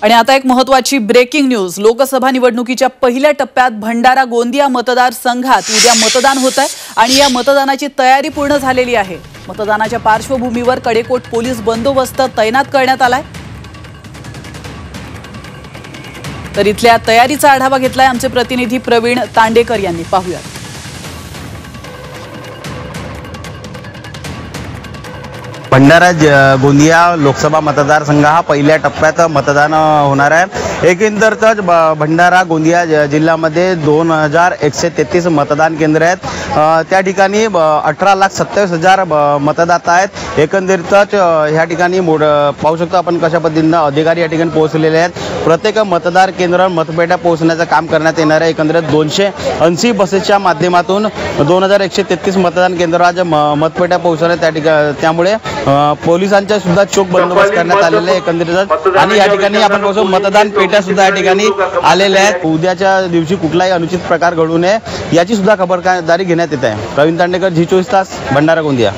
आणि आता एक महत्त्वाची ब्रेकिंग न्यूज। लोकसभा निवडणुकीच्या पहिल्या टप्प्यात भंडारा गोंदिया मतदारसंघात उद्या मतदान होत आहे आणि या मतदानाची तयारी पूर्ण झालेली आहे। मतदानाच्या पार्श्वभूमीवर कडेकोट पोलीस बंदोबस्त तैनात करण्यात आलाय। तर इथल्या तयारीचा आढावा घेतलाय आमचे प्रतिनिधी प्रवीण तांडेकर यांनी। पाहूया। भंडारा गोंदिया लोकसभा मतदारसंघ हा पहिल्या टप्प्यात मतदान होणार आहे। एकंदरच भंडारा गोंदिया जिल्ह्यामध्ये 2133 मतदान केंद्र आहेत। त्या ठिकाणी 18,27,000 मतदाता आहेत। एकंदरीतच ह्या ठिकाणी पाहू शकतो आपण कशा पद्धतीने अधिकारी या ठिकाणी पोहोचलेले आहेत। प्रत्येक मतदार केंद्रावर मतपेट्या पोहोचण्याचं काम करण्यात येणार आहे। एकंदरीत 280 बसेसच्या माध्यमातून 2133 मतदान केंद्र आज मतपेट्या पोहोचवल्या त्या ठिकाणी, त्यामुळे पोलिसांचा सुद्धा चोख बंदोबस्त करण्यात आलेला आहे एकंदरीत। आणि या ठिकाणी आपण पाहतो मतदान पेट्या सुद्धा या ठिकाणी आलेल्या आहेत। उद्याच्या दिवशी कुठलाही अनुचित प्रकार घडू नये याची सुद्धा खबरदारी घेण्यात येत आहे। प्रवीण तांडेकर, झी 24 तास, भंडारा गोंदिया।